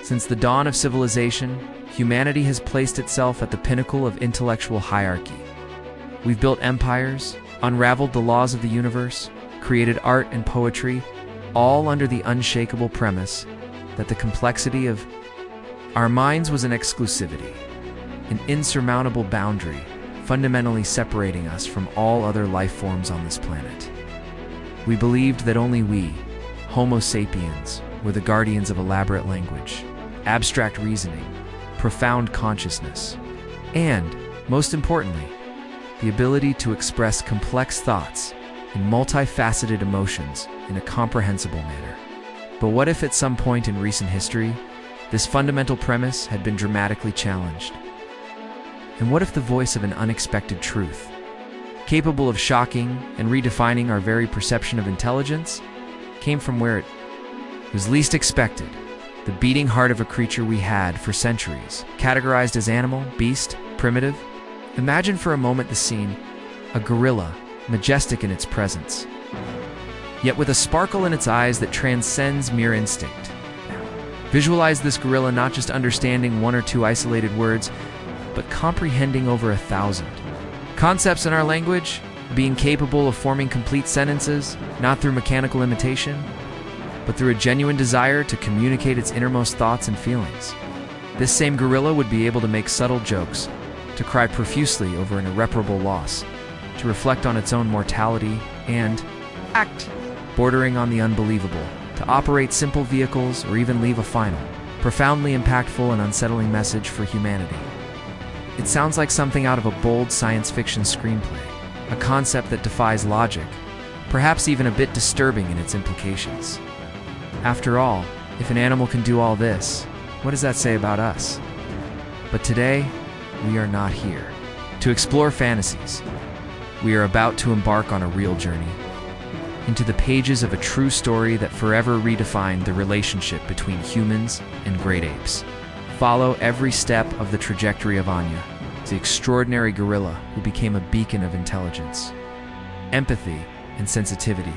Since the dawn of civilization, humanity has placed itself at the pinnacle of intellectual hierarchy. We've built empires, unraveled the laws of the universe, created art and poetry, all under the unshakable premise that the complexity of our minds was an exclusivity, an insurmountable boundary, fundamentally separating us from all other life forms on this planet. We believed that only we, Homo sapiens, were the guardians of elaborate language, abstract reasoning, profound consciousness, and, most importantly, the ability to express complex thoughts and multifaceted emotions in a comprehensible manner. But what if at some point in recent history, this fundamental premise had been dramatically challenged? And what if the voice of an unexpected truth, capable of shocking and redefining our very perception of intelligence, came from where it was least expected, the beating heart of a creature we had, for centuries, categorized as animal, beast, primitive? Imagine for a moment the scene: a gorilla, majestic in its presence, yet with a sparkle in its eyes that transcends mere instinct. Visualize this gorilla not just understanding one or two isolated words, but comprehending over 1,000 concepts in our language, being capable of forming complete sentences, not through mechanical imitation, but through a genuine desire to communicate its innermost thoughts and feelings. This same gorilla would be able to make subtle jokes, to cry profusely over an irreparable loss, to reflect on its own mortality, and act bordering on the unbelievable, to operate simple vehicles or even leave a final, profoundly impactful and unsettling message for humanity. It sounds like something out of a bold science fiction screenplay, a concept that defies logic, perhaps even a bit disturbing in its implications. After all, if an animal can do all this, what does that say about us? But today, we are not here to explore fantasies. We are about to embark on a real journey into the pages of a true story that forever redefined the relationship between humans and great apes. Follow every step of the trajectory of Anya, the extraordinary gorilla who became a beacon of intelligence, empathy, and sensitivity,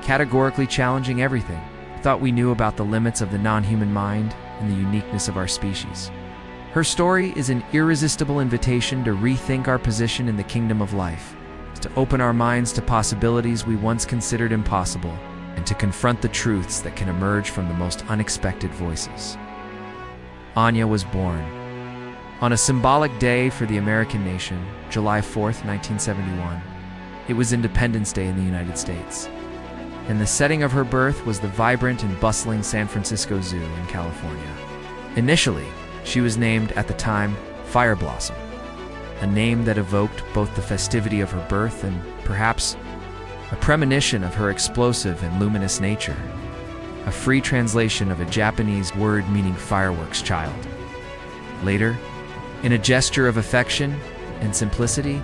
categorically challenging everything we thought we knew about the limits of the non-human mind and the uniqueness of our species. Her story is an irresistible invitation to rethink our position in the kingdom of life, to open our minds to possibilities we once considered impossible, and to confront the truths that can emerge from the most unexpected voices. Anya was born on a symbolic day for the American nation, July 4th, 1971. It was Independence Day in the United States, and the setting of her birth was the vibrant and bustling San Francisco Zoo in California. Initially, she was named at the time Fire Blossom, a name that evoked both the festivity of her birth and perhaps a premonition of her explosive and luminous nature, a free translation of a Japanese word meaning fireworks child. Later, in a gesture of affection and simplicity,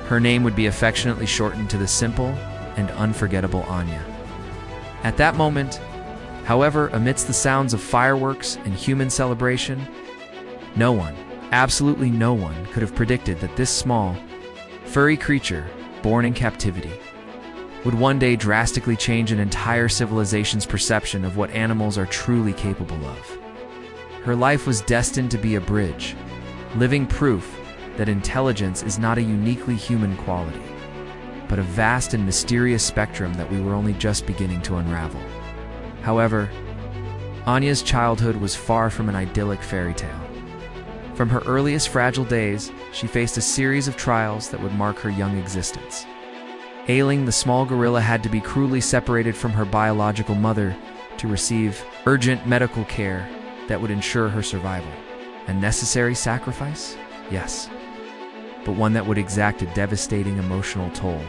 her name would be affectionately shortened to the simple and unforgettable Anya. At that moment, however, amidst the sounds of fireworks and human celebration, no one, absolutely no one, could have predicted that this small, furry creature, born in captivity, would one day drastically change an entire civilization's perception of what animals are truly capable of. Her life was destined to be a bridge, living proof that intelligence is not a uniquely human quality, but a vast and mysterious spectrum that we were only just beginning to unravel. However, Anya's childhood was far from an idyllic fairy tale. From her earliest fragile days, she faced a series of trials that would mark her young existence. Ailing, the small gorilla had to be cruelly separated from her biological mother to receive urgent medical care that would ensure her survival. A necessary sacrifice? Yes, but one that would exact a devastating emotional toll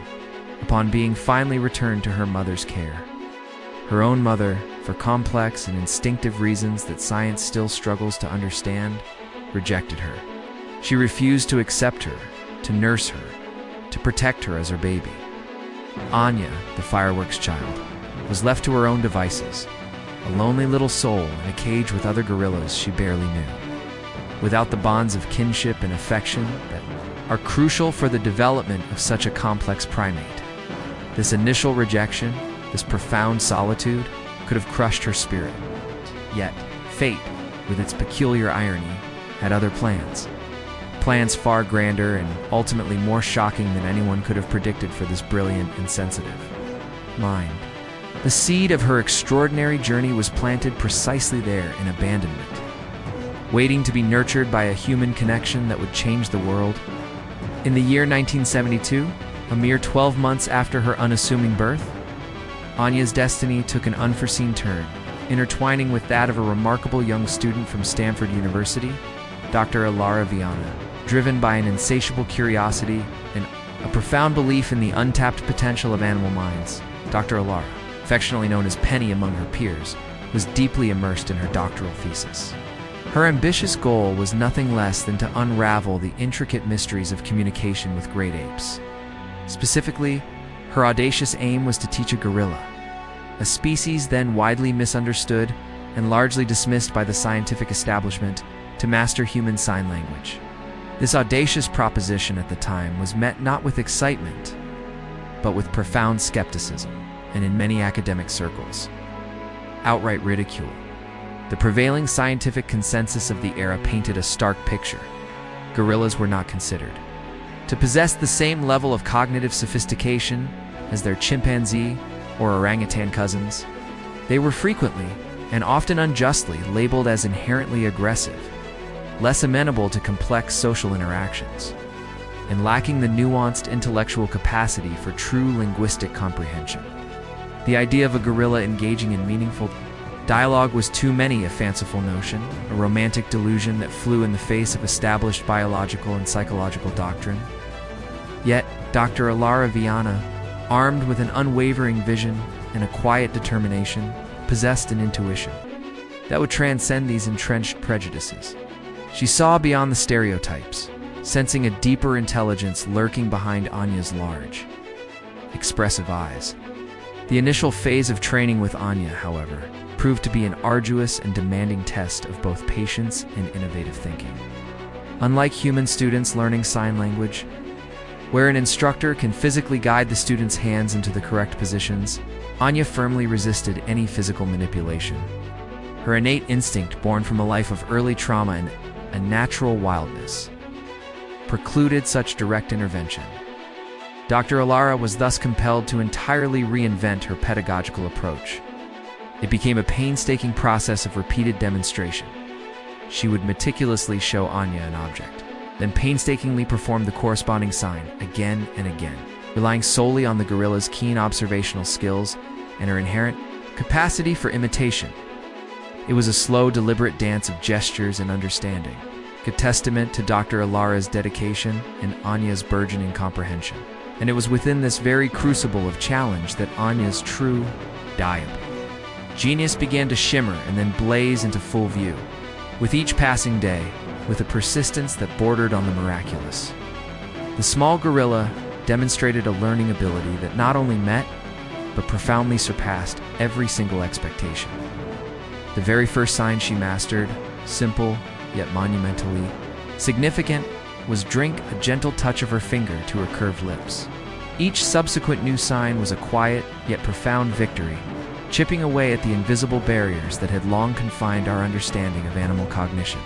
upon being finally returned to her mother's care. Her own mother, for complex and instinctive reasons that science still struggles to understand, rejected her. She refused to accept her, to nurse her, to protect her as her baby. Anya, the fireworks child, was left to her own devices, a lonely little soul in a cage with other gorillas she barely knew. Without the bonds of kinship and affection that are crucial for the development of such a complex primate, this initial rejection, this profound solitude, could have crushed her spirit. Yet, fate, with its peculiar irony, had other plans. Plans far grander and ultimately more shocking than anyone could have predicted for this brilliant and sensitive mind. The seed of her extraordinary journey was planted precisely there in abandonment, waiting to be nurtured by a human connection that would change the world. In the year 1972, a mere 12 months after her unassuming birth, Anya's destiny took an unforeseen turn, intertwining with that of a remarkable young student from Stanford University, Dr. Elara Vianna. Driven by an insatiable curiosity and a profound belief in the untapped potential of animal minds, Dr. Elara, affectionately known as Penny among her peers, was deeply immersed in her doctoral thesis. Her ambitious goal was nothing less than to unravel the intricate mysteries of communication with great apes. Specifically, her audacious aim was to teach a gorilla, a species then widely misunderstood and largely dismissed by the scientific establishment, to master human sign language. This audacious proposition at the time was met not with excitement, but with profound skepticism, and in many academic circles, outright ridicule. The prevailing scientific consensus of the era painted a stark picture. Gorillas were not considered to possess the same level of cognitive sophistication as their chimpanzee or orangutan cousins. They were frequently, and often unjustly, labeled as inherently aggressive, less amenable to complex social interactions, and lacking the nuanced intellectual capacity for true linguistic comprehension. The idea of a gorilla engaging in meaningful dialogue was too many a fanciful notion, a romantic delusion that flew in the face of established biological and psychological doctrine. Yet, Dr. Elara Vianna, armed with an unwavering vision and a quiet determination, possessed an intuition that would transcend these entrenched prejudices. She saw beyond the stereotypes, sensing a deeper intelligence lurking behind Anya's large, expressive eyes. The initial phase of training with Anya, however, proved to be an arduous and demanding test of both patience and innovative thinking. Unlike human students learning sign language, where an instructor can physically guide the student's hands into the correct positions, Anya firmly resisted any physical manipulation. Her innate instinct, born from a life of early trauma and a natural wildness, precluded such direct intervention. Dr. Elara was thus compelled to entirely reinvent her pedagogical approach. It became a painstaking process of repeated demonstration. She would meticulously show Anya an object, then painstakingly perform the corresponding sign again and again, relying solely on the gorilla's keen observational skills and her inherent capacity for imitation. It was a slow, deliberate dance of gestures and understanding, a testament to Dr. Elara's dedication and Anya's burgeoning comprehension. And it was within this very crucible of challenge that Anya's true genius began to shimmer and then blaze into full view, with each passing day, with a persistence that bordered on the miraculous. The small gorilla demonstrated a learning ability that not only met, but profoundly surpassed every single expectation. The very first sign she mastered, simple yet monumentally significant, was drink, a gentle touch of her finger to her curved lips. Each subsequent new sign was a quiet yet profound victory, chipping away at the invisible barriers that had long confined our understanding of animal cognition.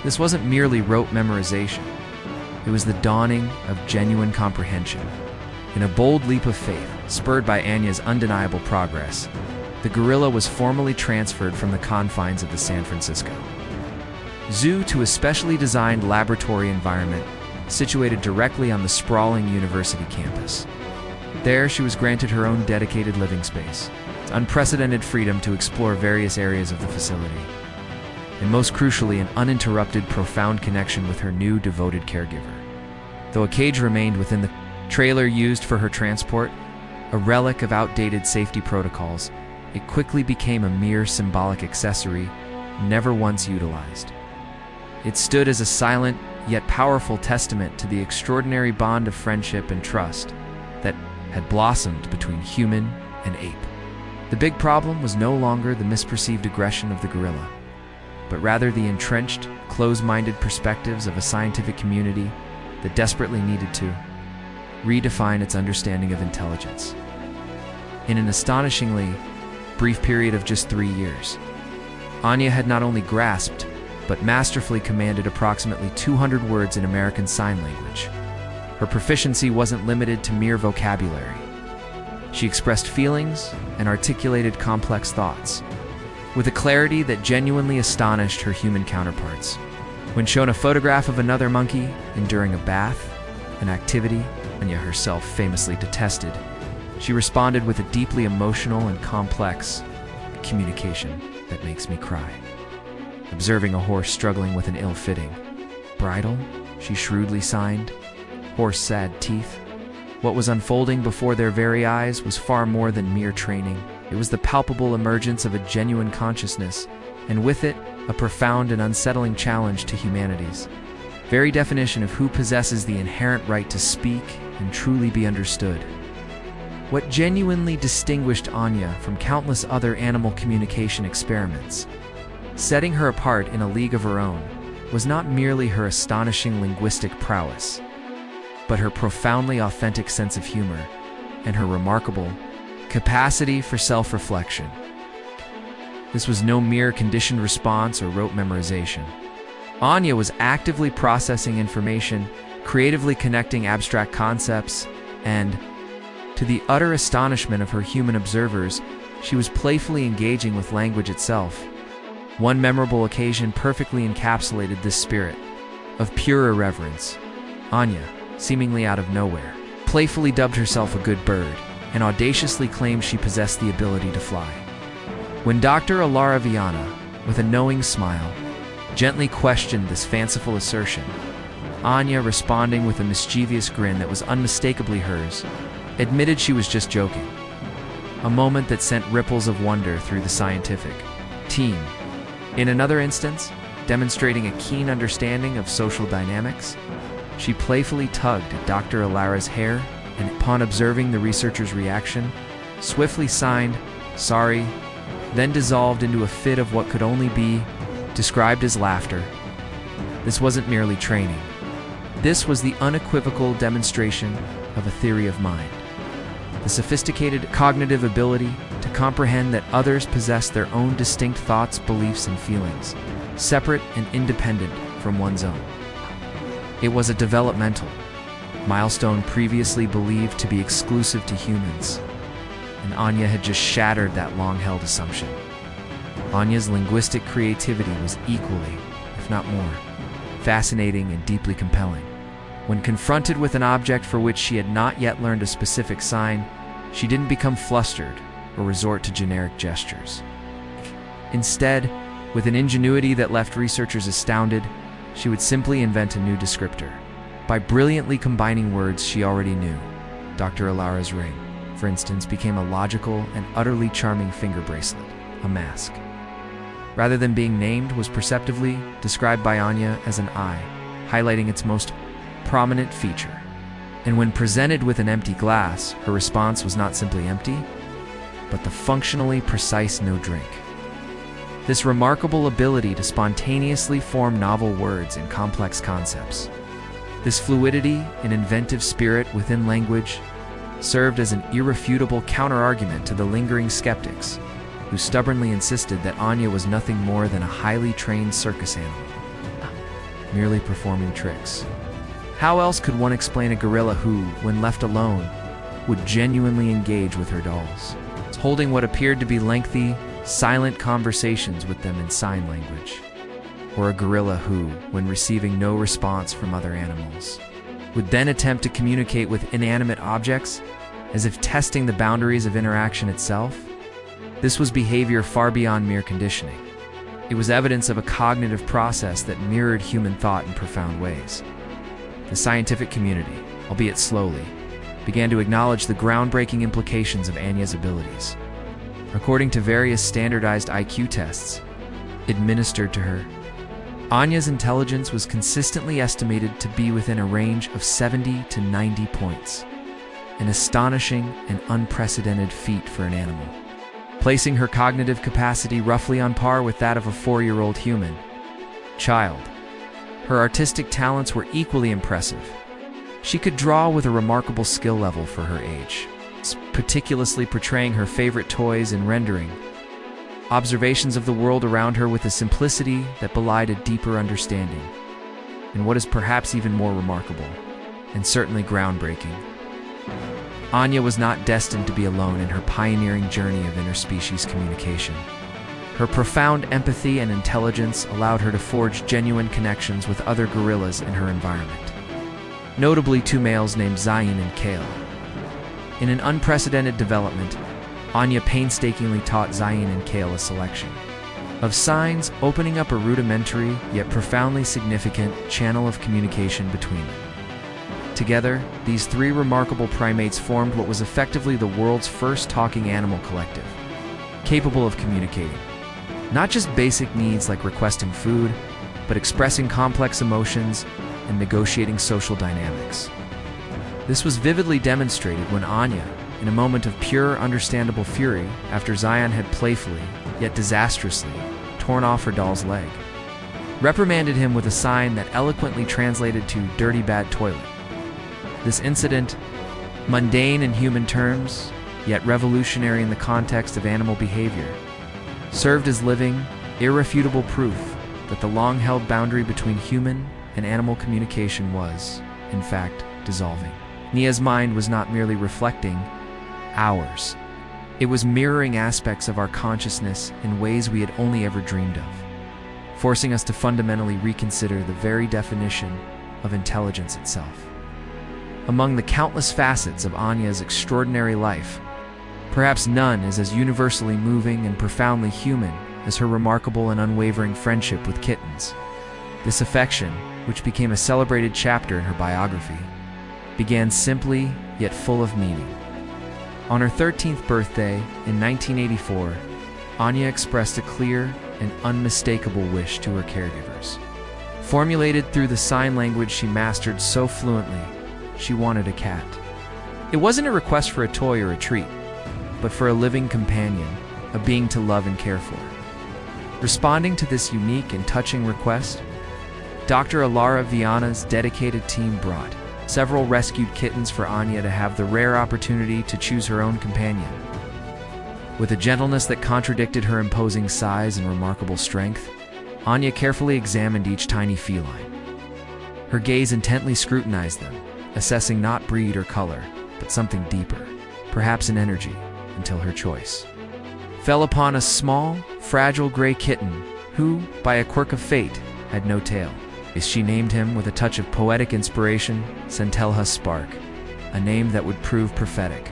This wasn't merely rote memorization. It was the dawning of genuine comprehension. In a bold leap of faith, spurred by Anya's undeniable progress, the gorilla was formally transferred from the confines of the San Francisco Zoo to a specially designed laboratory environment situated directly on the sprawling university campus. There, she was granted her own dedicated living space, unprecedented freedom to explore various areas of the facility, and most crucially, an uninterrupted, profound connection with her new, devoted caregiver. Though a cage remained within the trailer used for her transport, a relic of outdated safety protocols, it quickly became a mere symbolic accessory, never once utilized. It stood as a silent, yet powerful testament to the extraordinary bond of friendship and trust that had blossomed between human and ape. The big problem was no longer the misperceived aggression of the gorilla, but rather the entrenched, close-minded perspectives of a scientific community that desperately needed to redefine its understanding of intelligence. In an astonishingly brief period of just 3 years, Anya had not only grasped, but masterfully commanded approximately 200 words in American Sign Language. Her proficiency wasn't limited to mere vocabulary. She expressed feelings and articulated complex thoughts with a clarity that genuinely astonished her human counterparts. When shown a photograph of another monkey enduring a bath, an activity Anya herself famously detested, she responded with a deeply emotional and complex communication that makes me cry. Observing a horse struggling with an ill-fitting bridle, she shrewdly signed, "Horse sad teeth." What was unfolding before their very eyes was far more than mere training. It was the palpable emergence of a genuine consciousness, and with it, a profound and unsettling challenge to humanity's very definition of who possesses the inherent right to speak and truly be understood. What genuinely distinguished Anya from countless other animal communication experiments, setting her apart in a league of her own, was not merely her astonishing linguistic prowess, but her profoundly authentic sense of humor and her remarkable capacity for self-reflection. This was no mere conditioned response or rote memorization. Anya was actively processing information, creatively connecting abstract concepts, and, to the utter astonishment of her human observers, she was playfully engaging with language itself. One memorable occasion perfectly encapsulated this spirit of pure irreverence. Anya, seemingly out of nowhere, playfully dubbed herself a good bird and audaciously claimed she possessed the ability to fly. When Dr. Elara Vianna, with a knowing smile, gently questioned this fanciful assertion, Anya, responding with a mischievous grin that was unmistakably hers, admitted she was just joking. A moment that sent ripples of wonder through the scientific team. In another instance, demonstrating a keen understanding of social dynamics, she playfully tugged at Dr. Elara's hair and, upon observing the researcher's reaction, swiftly signed, "Sorry," then dissolved into a fit of what could only be described as laughter. This wasn't merely training. This was the unequivocal demonstration of a theory of mind. The sophisticated cognitive ability to comprehend that others possess their own distinct thoughts, beliefs, and feelings, separate and independent from one's own. It was a developmental milestone previously believed to be exclusive to humans, and Anya had just shattered that long-held assumption. Anya's linguistic creativity was equally, if not more, fascinating and deeply compelling. When confronted with an object for which she had not yet learned a specific sign, she didn't become flustered or resort to generic gestures. Instead, with an ingenuity that left researchers astounded, she would simply invent a new descriptor. By brilliantly combining words she already knew, Dr. Elara's ring, for instance, became a logical and utterly charming finger bracelet, a mask. Rather than being named, was perceptively described by Anya as an eye, highlighting its most prominent feature. And when presented with an empty glass, her response was not simply empty, but the functionally precise no drink. This remarkable ability to spontaneously form novel words and complex concepts, this fluidity and inventive spirit within language, served as an irrefutable counterargument to the lingering skeptics who stubbornly insisted that Anya was nothing more than a highly trained circus animal, merely performing tricks. How else could one explain a gorilla who, when left alone, would genuinely engage with her dolls, holding what appeared to be lengthy, silent conversations with them in sign language? Or a gorilla who, when receiving no response from other animals, would then attempt to communicate with inanimate objects, as if testing the boundaries of interaction itself? This was behavior far beyond mere conditioning. It was evidence of a cognitive process that mirrored human thought in profound ways. The scientific community, albeit slowly, began to acknowledge the groundbreaking implications of Anya's abilities. According to various standardized IQ tests administered to her, Anya's intelligence was consistently estimated to be within a range of 70 to 90 points, an astonishing and unprecedented feat for an animal, placing her cognitive capacity roughly on par with that of a 4-year-old human child. Her artistic talents were equally impressive. She could draw with a remarkable skill level for her age, meticulously portraying her favorite toys and rendering observations of the world around her with a simplicity that belied a deeper understanding. And what is perhaps even more remarkable, and certainly groundbreaking, Anya was not destined to be alone in her pioneering journey of interspecies communication. Her profound empathy and intelligence allowed her to forge genuine connections with other gorillas in her environment, notably two males named Zayn and Kale. In an unprecedented development, Anya painstakingly taught Zayn and Kale a selection of signs, opening up a rudimentary yet profoundly significant channel of communication between them. Together, these three remarkable primates formed what was effectively the world's first talking animal collective, capable of communicating not just basic needs like requesting food, but expressing complex emotions and negotiating social dynamics. This was vividly demonstrated when Anya, in a moment of pure, understandable fury after Zayn had playfully, yet disastrously, torn off her doll's leg, reprimanded him with a sign that eloquently translated to "dirty bad toilet." This incident, mundane in human terms, yet revolutionary in the context of animal behavior, served as living, irrefutable proof that the long-held boundary between human and animal communication was, in fact, dissolving. Nia's mind was not merely reflecting ours. It was mirroring aspects of our consciousness in ways we had only ever dreamed of, forcing us to fundamentally reconsider the very definition of intelligence itself. Among the countless facets of Anya's extraordinary life, perhaps none is as universally moving and profoundly human as her remarkable and unwavering friendship with kittens. This affection, which became a celebrated chapter in her biography, began simply yet full of meaning. On her 13th birthday in 1984, Anya expressed a clear and unmistakable wish to her caregivers. Formulated through the sign language she mastered so fluently, she wanted a cat. It wasn't a request for a toy or a treat, but for a living companion, a being to love and care for. Responding to this unique and touching request, Dr. Elara Vianna's dedicated team brought several rescued kittens for Anya to have the rare opportunity to choose her own companion. With a gentleness that contradicted her imposing size and remarkable strength, Anya carefully examined each tiny feline. Her gaze intently scrutinized them, assessing not breed or color, but something deeper, perhaps an energy, until her choice fell upon a small, fragile gray kitten who, by a quirk of fate, had no tail. She named him with a touch of poetic inspiration, Centelha Spark, a name that would prove prophetic.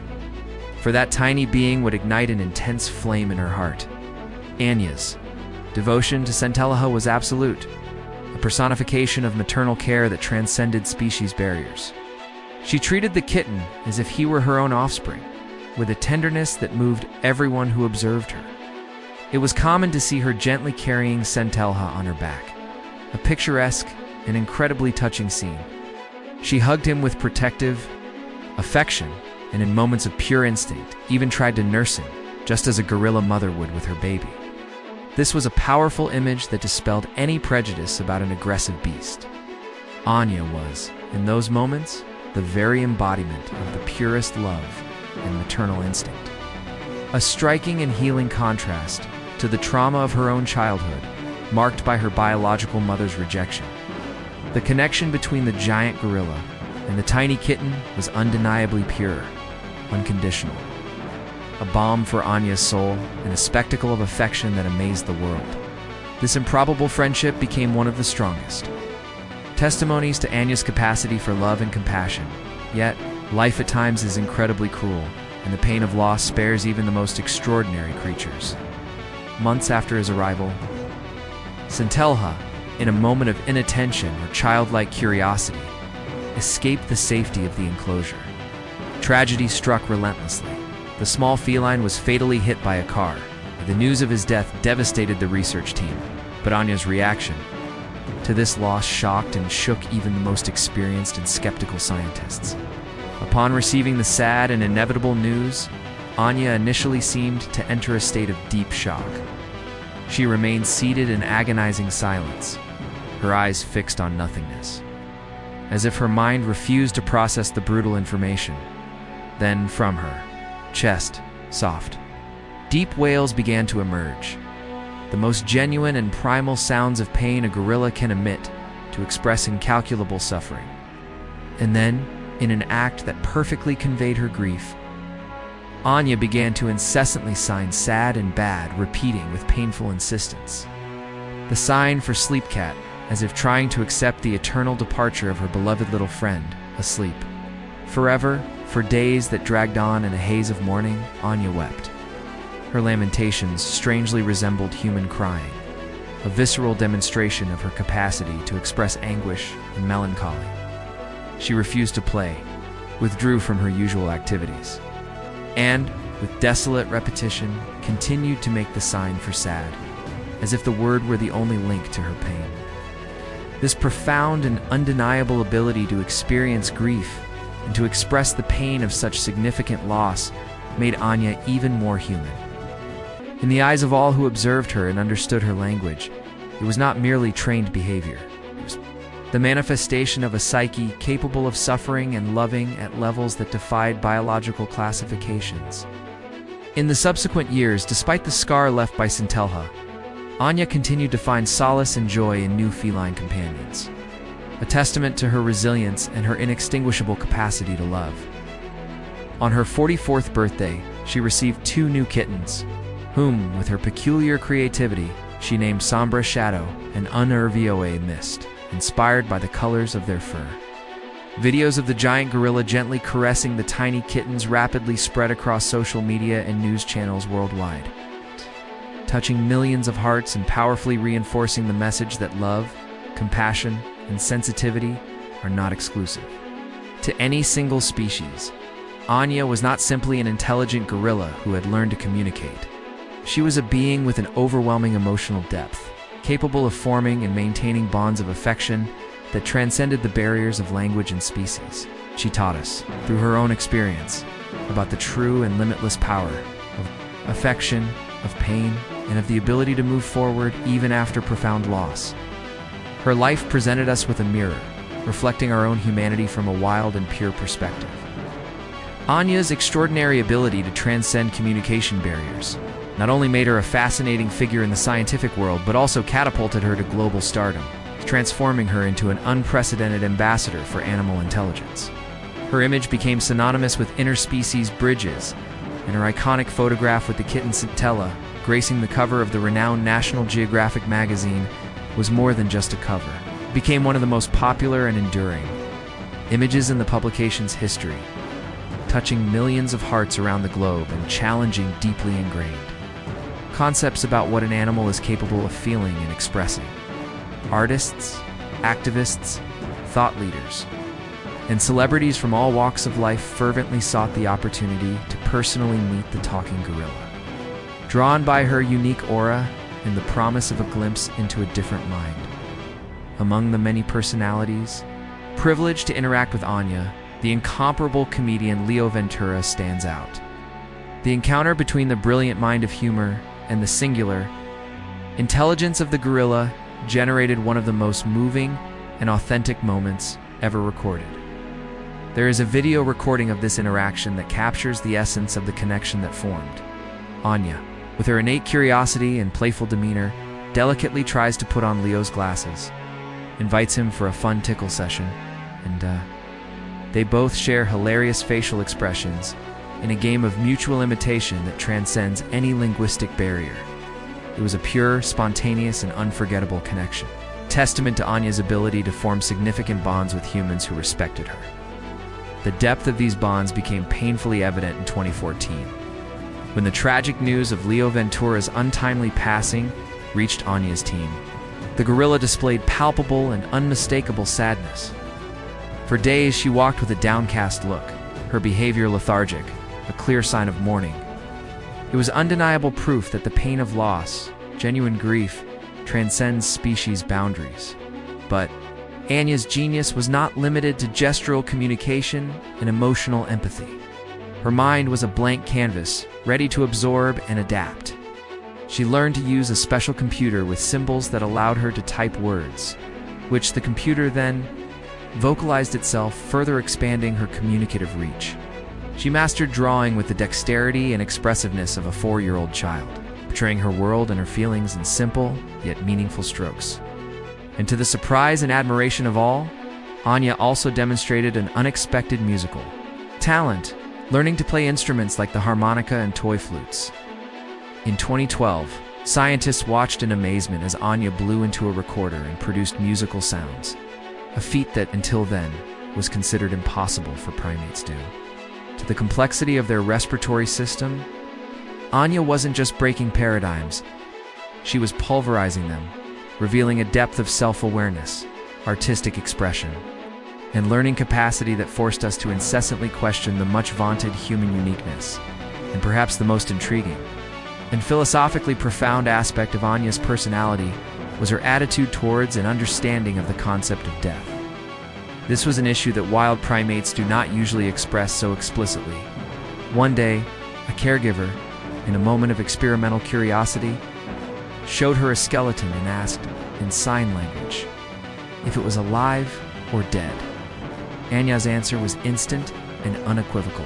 For that tiny being would ignite an intense flame in her heart. Anya's devotion to Centelha was absolute, a personification of maternal care that transcended species barriers. She treated the kitten as if he were her own offspring, with a tenderness that moved everyone who observed her. It was common to see her gently carrying Centelha on her back, a picturesque and incredibly touching scene. She hugged him with protective affection, and in moments of pure instinct, even tried to nurse him, just as a gorilla mother would with her baby. This was a powerful image that dispelled any prejudice about an aggressive beast. Anya was, in those moments, the very embodiment of the purest love and maternal instinct. A striking and healing contrast to the trauma of her own childhood, marked by her biological mother's rejection. The connection between the giant gorilla and the tiny kitten was undeniably pure, unconditional. A balm for Anya's soul and a spectacle of affection that amazed the world. This improbable friendship became one of the strongest testimonies to Anya's capacity for love and compassion. Yet, life at times is incredibly cruel, and the pain of loss spares even the most extraordinary creatures. Months after his arrival, Centelha, in a moment of inattention or childlike curiosity, escaped the safety of the enclosure. Tragedy struck relentlessly. The small feline was fatally hit by a car. The news of his death devastated the research team, but Anya's reaction to this loss shocked and shook even the most experienced and skeptical scientists. Upon receiving the sad and inevitable news, Anya initially seemed to enter a state of deep shock. She remained seated in agonizing silence, her eyes fixed on nothingness, as if her mind refused to process the brutal information. Then, from her chest, soft, deep wails began to emerge, the most genuine and primal sounds of pain a gorilla can emit to express incalculable suffering. And then, in an act that perfectly conveyed her grief, Anya began to incessantly sign sad and bad, repeating with painful insistence. The sign for sleep cat, as if trying to accept the eternal departure of her beloved little friend, asleep. Forever, for days that dragged on in a haze of mourning, Anya wept. Her lamentations strangely resembled human crying, a visceral demonstration of her capacity to express anguish and melancholy. She refused to play, withdrew from her usual activities, and, with desolate repetition, continued to make the sign for sad, as if the word were the only link to her pain. This profound and undeniable ability to experience grief and to express the pain of such significant loss made Anya even more human. In the eyes of all who observed her and understood her language, it was not merely trained behavior. It was the manifestation of a psyche capable of suffering and loving at levels that defied biological classifications. In the subsequent years, despite the scar left by Centelha, Anya continued to find solace and joy in new feline companions, a testament to her resilience and her inextinguishable capacity to love. On her 44th birthday, she received 2 new kittens, whom, with her peculiar creativity, she named Sombra Shadow and Unnervioe Mist, inspired by the colors of their fur. Videos of the giant gorilla gently caressing the tiny kittens rapidly spread across social media and news channels worldwide, touching millions of hearts and powerfully reinforcing the message that love, compassion, and sensitivity are not exclusive to any single species. Anya was not simply an intelligent gorilla who had learned to communicate. She was a being with an overwhelming emotional depth, capable of forming and maintaining bonds of affection that transcended the barriers of language and species. She taught us, through her own experience, about the true and limitless power of affection, of pain, and of the ability to move forward even after profound loss. Her life presented us with a mirror, reflecting our own humanity from a wild and pure perspective. Anya's extraordinary ability to transcend communication barriers not only made her a fascinating figure in the scientific world, but also catapulted her to global stardom, transforming her into an unprecedented ambassador for animal intelligence. Her image became synonymous with interspecies bridges, and her iconic photograph with the kitten Centella, gracing the cover of the renowned National Geographic magazine, was more than just a cover. It became one of the most popular and enduring images in the publication's history, touching millions of hearts around the globe and challenging deeply ingrained concepts about what an animal is capable of feeling and expressing. Artists, activists, thought leaders, and celebrities from all walks of life fervently sought the opportunity to personally meet the talking gorilla. Drawn by her unique aura and the promise of a glimpse into a different mind. Among the many personalities privileged to interact with Anya, the incomparable comedian Leo Ventura stands out. The encounter between the brilliant mind of humor and the singular intelligence of the gorilla generated one of the most moving and authentic moments ever recorded. There is a video recording of this interaction that captures the essence of the connection that formed. Anya, with her innate curiosity and playful demeanor, delicately tries to put on Leo's glasses, invites him for a fun tickle session, and they both share hilarious facial expressions in a game of mutual imitation that transcends any linguistic barrier. It was a pure, spontaneous, and unforgettable connection, testament to Anya's ability to form significant bonds with humans who respected her. The depth of these bonds became painfully evident in 2014, when the tragic news of Leo Ventura's untimely passing reached Anya's team. The gorilla displayed palpable and unmistakable sadness. For days, she walked with a downcast look, her behavior lethargic, a clear sign of mourning. It was undeniable proof that the pain of loss, genuine grief, transcends species boundaries. But Anya's genius was not limited to gestural communication and emotional empathy. Her mind was a blank canvas, ready to absorb and adapt. She learned to use a special computer with symbols that allowed her to type words, which the computer then vocalized itself, further expanding her communicative reach. She mastered drawing with the dexterity and expressiveness of a 4-year-old child. portraying her world and her feelings in simple yet meaningful strokes. And to the surprise and admiration of all, Anya also demonstrated an unexpected musical talent, learning to play instruments like the harmonica and toy flutes. In 2012, scientists watched in amazement as Anya blew into a recorder and produced musical sounds, a feat that, until then, was considered impossible for primates due to the complexity of their respiratory system. Anya wasn't just breaking paradigms, she was pulverizing them, revealing a depth of self-awareness, artistic expression, and learning capacity that forced us to incessantly question the much-vaunted human uniqueness, and perhaps the most intriguing and philosophically profound aspect of Anya's personality was her attitude towards and understanding of the concept of death. This was an issue that wild primates do not usually express so explicitly. One day, a caregiver, in a moment of experimental curiosity, showed her a skeleton and asked, in sign language, if it was alive or dead. Anya's answer was instant and unequivocal.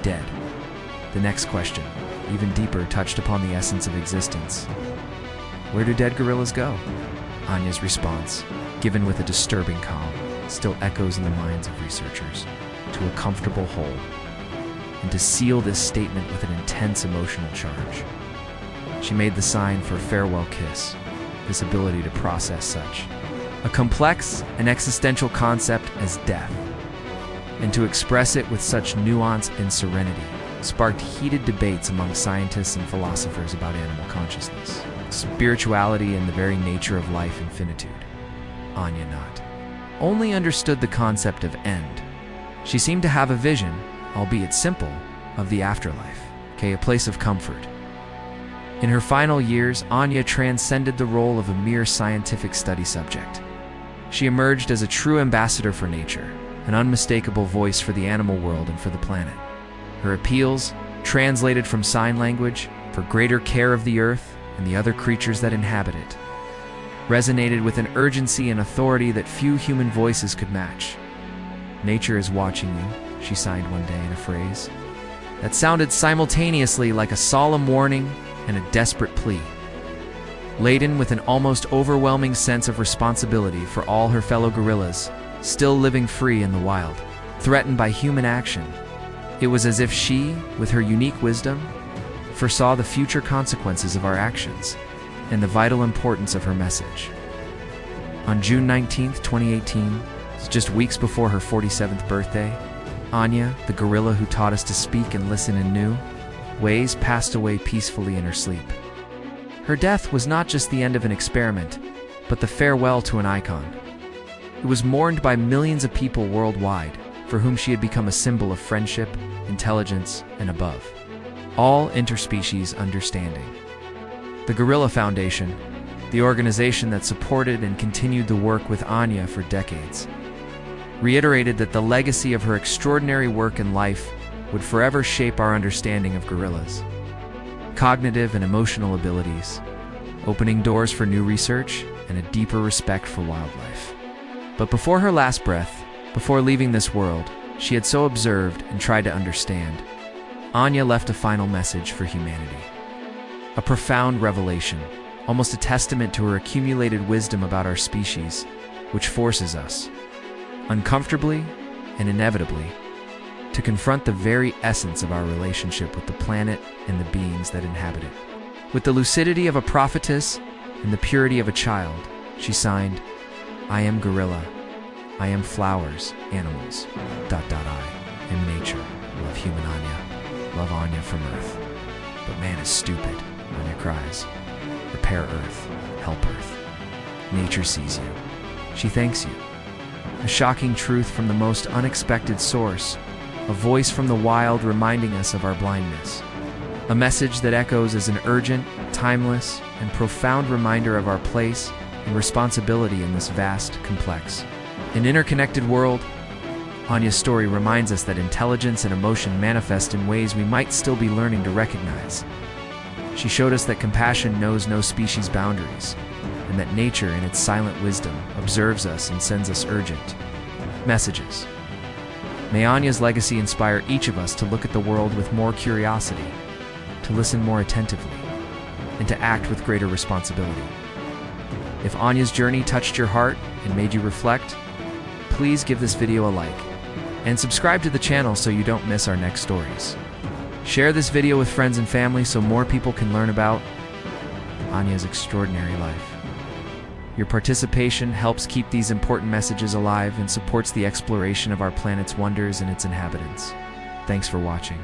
Dead. The next question, even deeper, touched upon the essence of existence. Where do dead gorillas go? Anya's response, given with a disturbing calm, still echoes in the minds of researchers, to a comfortable hole, and to seal this statement with an intense emotional charge. She made the sign for a farewell kiss, this ability to process such a complex and existential concept as death, and to express it with such nuance and serenity, sparked heated debates among scientists and philosophers about animal consciousness, spirituality, and the very nature of life and finitude. Anya not only understood the concept of end, she seemed to have a vision, albeit simple, of the afterlife, a place of comfort. In her final years, Anya transcended the role of a mere scientific study subject. She emerged as a true ambassador for nature, an unmistakable voice for the animal world and for the planet. Her appeals, translated from sign language for greater care of the earth and the other creatures that inhabit it, resonated with an urgency and authority that few human voices could match. Nature is watching you, she signed one day in a phrase that sounded simultaneously like a solemn warning and a desperate plea. Laden with an almost overwhelming sense of responsibility for all her fellow gorillas, still living free in the wild, threatened by human action, it was as if she, with her unique wisdom, foresaw the future consequences of our actions and the vital importance of her message. On June 19, 2018, just weeks before her 47th birthday, Anya, the gorilla who taught us to speak and listen in new ways, passed away peacefully in her sleep. Her death was not just the end of an experiment, but the farewell to an icon. It was mourned by millions of people worldwide, for whom she had become a symbol of friendship, intelligence, and above all interspecies understanding. The Gorilla Foundation, the organization that supported and continued the work with Anya for decades, reiterated that the legacy of her extraordinary work in life would forever shape our understanding of gorillas' cognitive and emotional abilities, opening doors for new research and a deeper respect for wildlife. But before her last breath, before leaving this world, she had so observed and tried to understand. Anya left a final message for humanity. A profound revelation, almost a testament to her accumulated wisdom about our species, which forces us, uncomfortably and inevitably, to confront the very essence of our relationship with the planet and the beings that inhabit it. With the lucidity of a prophetess and the purity of a child, she signed, "I am gorilla. I am flowers, animals, ... I am nature. Love human Anya. Love Anya from Earth. But man is stupid," Anya cries. "Repair Earth. Help Earth. Nature sees you. She thanks you." A shocking truth from the most unexpected source, a voice from the wild reminding us of our blindness. A message that echoes as an urgent, timeless, and profound reminder of our place and responsibility in this vast, complex, and interconnected world. Anya's story reminds us that intelligence and emotion manifest in ways we might still be learning to recognize. She showed us that compassion knows no species boundaries, and that nature, in its silent wisdom, observes us and sends us urgent messages. May Anya's legacy inspire each of us to look at the world with more curiosity, to listen more attentively, and to act with greater responsibility. If Anya's journey touched your heart and made you reflect, please give this video a like and subscribe to the channel so you don't miss our next stories. Share this video with friends and family so more people can learn about Anya's extraordinary life. Your participation helps keep these important messages alive and supports the exploration of our planet's wonders and its inhabitants. Thanks for watching.